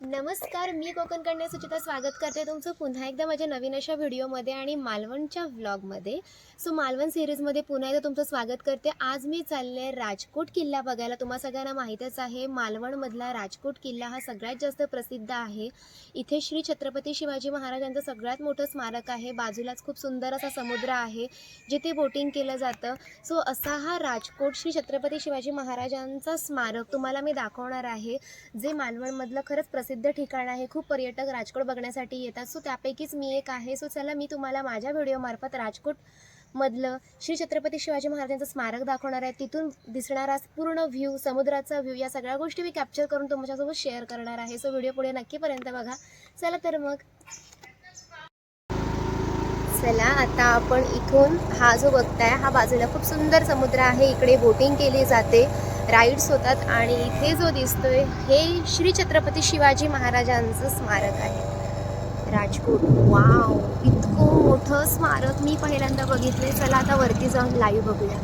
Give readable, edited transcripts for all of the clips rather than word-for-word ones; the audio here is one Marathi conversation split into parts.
नमस्कार, मी कोकण कन्या सुचिता स्वागत करते तुमचं पुन्हा एकदा माझ्या नवीन अशा व्हिडिओमध्ये आणि मालवणच्या व्लॉगमध्ये. मालवण सिरीजमध्ये पुन्हा एकदा तुमचं स्वागत करते. आज मी चालले राजकोट किल्ला बघायला. तुम्हा सगळ्यांना माहीतच आहे, मालवणमधला राजकोट किल्ला हा सगळ्यात जास्त प्रसिद्ध आहे. इथे श्री छत्रपती शिवाजी महाराजांचं सगळ्यात मोठं स्मारक आहे. बाजूलाच खूप सुंदर असा समुद्र आहे जिथे बोटिंग केलं जातं. असा हा राजकोट श्री छत्रपती शिवाजी महाराजांचा स्मारक तुम्हाला मी दाखवणार आहे, जे मालवणमधलं खरंच प्रसिद्ध ठिकाण आहे. खूप पर्यटक राजकोट बघण्यासाठी येतात. त्यापैकीच मी एक आहे. चला मी तुम्हाला माझ्या व्हिडिओमार्फत राजकोट मधलं श्री छत्रपती शिवाजी महाराजांचं स्मारक दाखवणार आहे. तिथून दिसणारा पूर्ण व्ह्यू, समुद्राचा व्ह्यू, या सगळ्या गोष्टी मी कॅप्चर करून तुमच्यासोबत शेअर करणार आहे. व्हिडिओ पुढे नक्कीपर्यंत बघा. चला तर मग आता आपण इथून हा जो बघताय, हा बाजूला खूप सुंदर समुद्र आहे. इकडे बोटिंग केली जाते, राईड्स होतात आणि इथे जो दिसतोय हे श्री छत्रपती शिवाजी महाराजांचं स्मारक आहे, राजकोट. वाव, इतकं मोठं स्मारक मी पहिल्यांदा बघितले. चला आता वरती जाऊन लाईव्ह बघूया.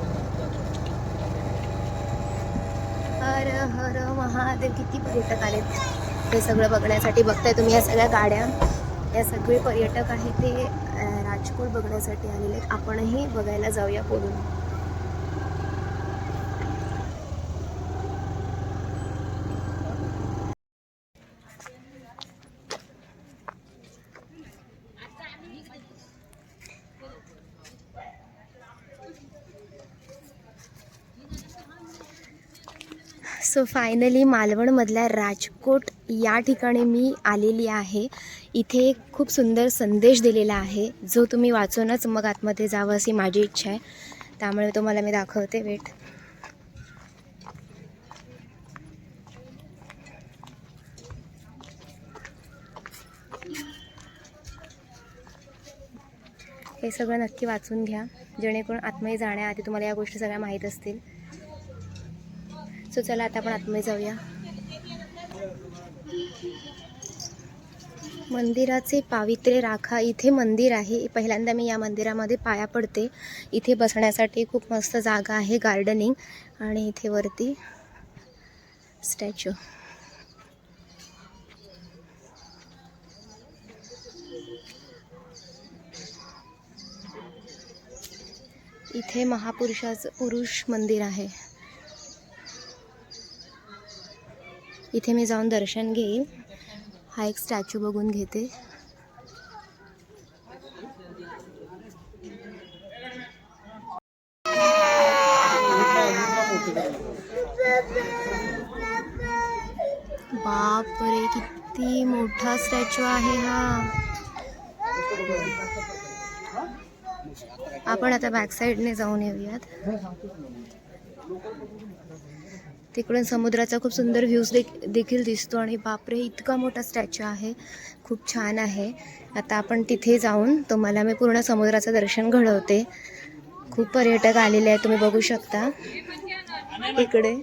हर हर महादेव. किती पर्यटक आलेत हे सगळं बघण्यासाठी. बघताय तुम्ही या सगळ्या गाड्या, या सगळे पर्यटक आहेत ते राजकोट बघण्यासाठी आलेले आहेत. आपणही बघायला जाऊया पुढून. फायनली मालवणमधल्या राजकोट या ठिकाणी मी आलेली आहे. इथे खूप सुंदर संदेश दिलेला आहे, जो तुम्ही वाचूनच मग आतमध्ये जावं अशी माझी इच्छा आहे. त्यामुळे तुम्हाला मी दाखवते. वेट. हे सगळं नक्की वाचून घ्या, जेणेकरून आतमध्ये जाण्याआधी तुम्हाला या गोष्टी सगळ्या माहीत असतील. चला आता आपण आतमध्ये जाऊया. मंदिराचे पावित्र्य राखा. इथे मंदिर आहे. पहिल्यांदा मी या मंदिरामध्ये पाया पडते. इथे बसण्यासाठी खूप मस्त जागा आहे, गार्डनिंग, आणि इथे वरती स्टॅच्यू. इथे पुरुष मंदिर आहे. इथे मी जाऊन दर्शन घेईन. हा एक स्टॅच्यू बघून घेते. बापरे, किती मोठा स्टॅच्यू आहे हा. आपण आता बॅक साईडने जाऊन येऊयात. तिकडून समुद्राचा खूप सुंदर व्ह्यूज देखील दिसतो. आणि बापरे, इतका मोठा स्टॅच्यू आहे, खूप छान आहे. आता आपण तिथे जाऊन तुम्हाला मी पूर्ण समुद्राचं दर्शन घडवते. खूप पर्यटक आलेले आहेत, तुम्ही बघू शकता इकडे.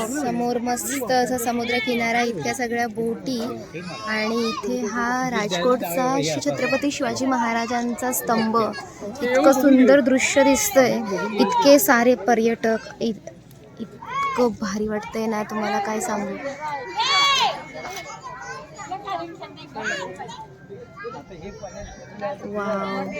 समोर मस्त असा समुद्र किनारा, इतक्या सगळ्या बोटी, आणि इथे हा राजकोटचा श्री छत्रपती शिवाजी महाराजांचा स्तंभ. इतकं सुंदर दृश्य दिसतंय. इतके सारे पर्यटक, इतकं भारी वाटतंय ना, तुम्हाला काय सांगू. वाव.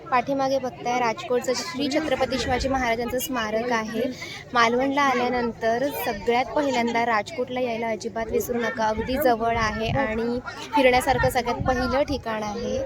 पाठीमागे बघताय राजकोटचं श्री छत्रपती शिवाजी महाराजांचं स्मारक आहे. मालवणला आल्यानंतर सगळ्यात पहिल्यांदा राजकोटला यायला अजिबात विसरू नका. अगदी जवळ आहे आणि फिरण्यासारखं सगळ्यात पहिलं ठिकाण आहे.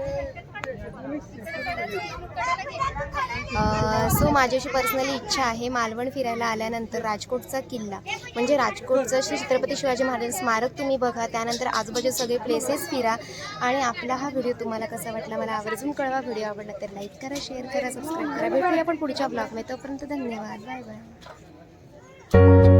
सो माझी अशी पर्सनली इच्छा आहे मालवण फिरायला आल्यानंतर राजकोटचा किल्ला म्हणजे राजकोटचं श्री छत्रपती शिवाजी महाराज स्मारक तुम्ही बघा, त्यानंतर आजूबाजूचे सगळे प्लेसेस फिरा. आणि आपला हा व्हिडिओ तुम्हाला कसा वाटला मला आवर्जून कळवा. व्हिडिओ आवडला तर लाईक करा, शेअर करा, सबस्क्राईब करा. भेटूया आपण पुढच्या ब्लॉगमध्ये. तोपर्यंत धन्यवाद. Bye bye.